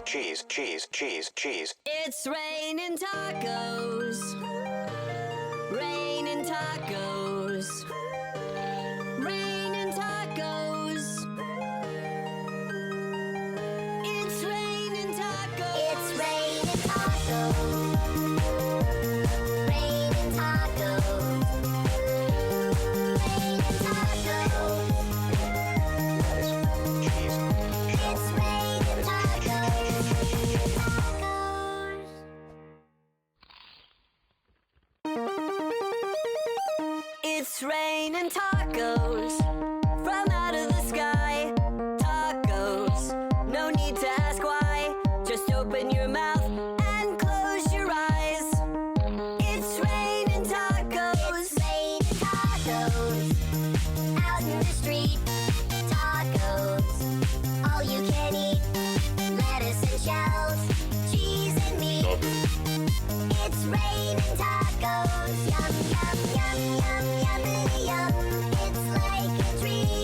cheese. It's raining tacos. Raining tacos. Raining tacos. It's raining tacos. It's raining tacos. Raining tacos. Raining tacos. Cheese. It's raining tacos. Tacos. It's raining tacos from out of the sky. Tacos, no need to ask why. Just open your mouth and close your eyes. It's raining tacos. It's raining tacos. Out in the street. Tacos. All you can eat. Lettuce and shells. Cheese and meat. It's raining tacos. Yum, yum, yum, yum, yummity yum. It's like a dream.